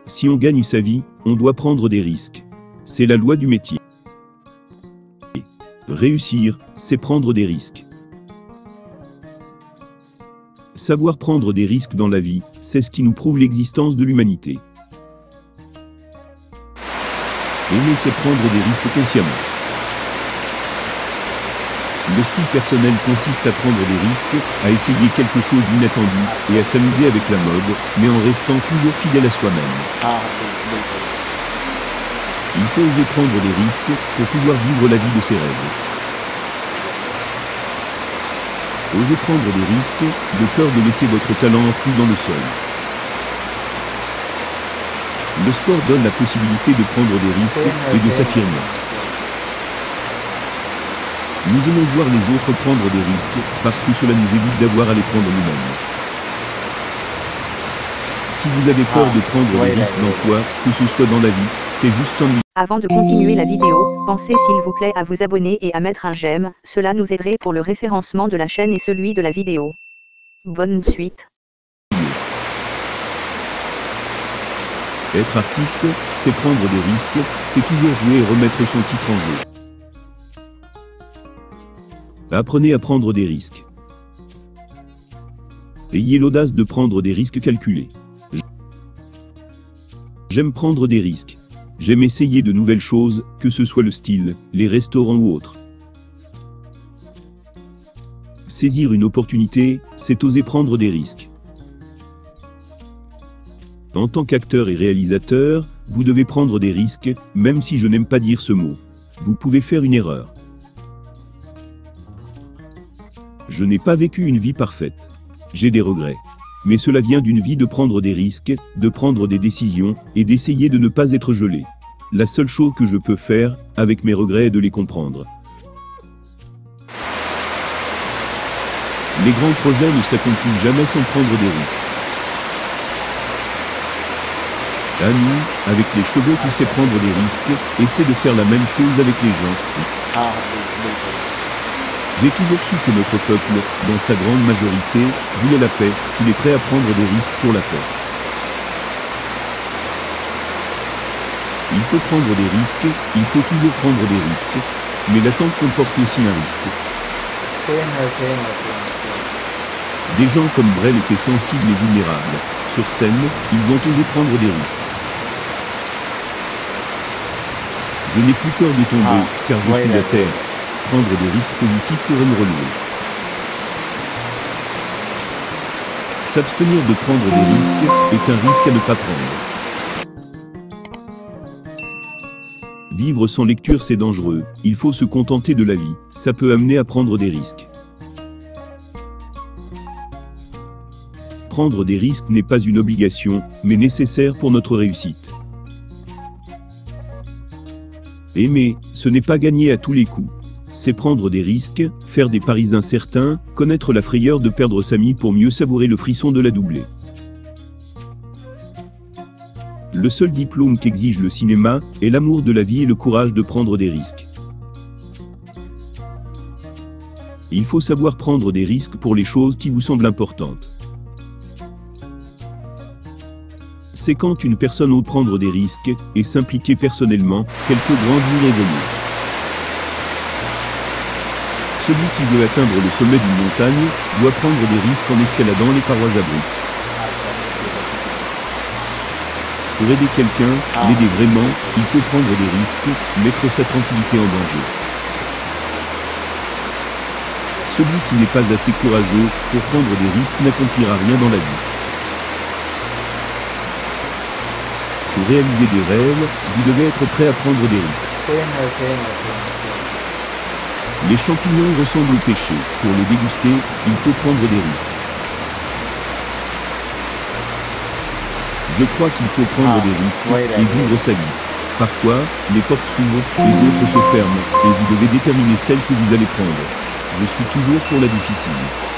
Si on gagne sa vie, on doit prendre des risques. C'est la loi du métier. Réussir, c'est prendre des risques. Savoir prendre des risques dans la vie, c'est ce qui nous prouve l'existence de l'humanité. Aimer, c'est prendre des risques consciemment. Le style personnel consiste à prendre des risques, à essayer quelque chose d'inattendu et à s'amuser avec la mode, mais en restant toujours fidèle à soi-même. Il faut oser prendre des risques pour pouvoir vivre la vie de ses rêves. Osez prendre des risques, de peur de laisser votre talent enfoui dans le sol. Le sport donne la possibilité de prendre des risques et de s'affirmer. Nous aimons voir les autres prendre des risques, parce que cela nous évite d'avoir à les prendre nous-mêmes. Si vous avez peur de prendre des risques dans quoi, que ce soit dans la vie, c'est juste ennuyeux. Avant de continuer la vidéo, pensez s'il vous plaît à vous abonner et à mettre un j'aime, cela nous aiderait pour le référencement de la chaîne et celui de la vidéo. Bonne suite. Être artiste, c'est prendre des risques, c'est toujours jouer et remettre son titre en jeu. Apprenez à prendre des risques. Ayez l'audace de prendre des risques calculés. J'aime prendre des risques. J'aime essayer de nouvelles choses, que ce soit le style, les restaurants ou autres. Saisir une opportunité, c'est oser prendre des risques. En tant qu'acteur et réalisateur, vous devez prendre des risques, même si je n'aime pas dire ce mot. Vous pouvez faire une erreur. Je n'ai pas vécu une vie parfaite. J'ai des regrets. Mais cela vient d'une vie de prendre des risques, de prendre des décisions, et d'essayer de ne pas être gelé. La seule chose que je peux faire, avec mes regrets, est de les comprendre. Les grands projets ne s'accomplissent jamais sans prendre des risques. Annie, avec les chevaux qui sait prendre des risques, essaie de faire la même chose avec les gens. J'ai toujours su que notre peuple, dans sa grande majorité, voulait la paix, qu'il est prêt à prendre des risques pour la paix. Il faut prendre des risques, il faut toujours prendre des risques, mais l'attente comporte aussi un risque. Des gens comme Brel étaient sensibles et vulnérables. Sur scène, ils ont osé prendre des risques. Je n'ai plus peur de tomber, car je suis à terre. Prendre des risques positifs pourrait me relever. S'abstenir de prendre des risques est un risque à ne pas prendre. Vivre sans lecture, c'est dangereux. Il faut se contenter de la vie. Ça peut amener à prendre des risques. Prendre des risques n'est pas une obligation, mais nécessaire pour notre réussite. Aimer, ce n'est pas gagner à tous les coups. C'est prendre des risques, faire des paris incertains, connaître la frayeur de perdre sa mie pour mieux savourer le frisson de la doubler. Le seul diplôme qu'exige le cinéma est l'amour de la vie et le courage de prendre des risques. Il faut savoir prendre des risques pour les choses qui vous semblent importantes. C'est quand une personne ose prendre des risques et s'impliquer personnellement qu'elle peut grandir et évoluer. Celui qui veut atteindre le sommet d'une montagne doit prendre des risques en escaladant les parois abruptes. Pour aider quelqu'un, l'aider vraiment, il faut prendre des risques, mettre sa tranquillité en danger. Celui qui n'est pas assez courageux pour prendre des risques n'accomplira rien dans la vie. Pour réaliser des rêves, vous devez être prêt à prendre des risques. Les champignons ressemblent au péché. Pour les déguster, il faut prendre des risques. Je crois qu'il faut prendre des risques et vivre sa vie. Parfois, les portes s'ouvrent et d'autres se ferment, et vous devez déterminer celle que vous allez prendre. Je suis toujours pour la difficile.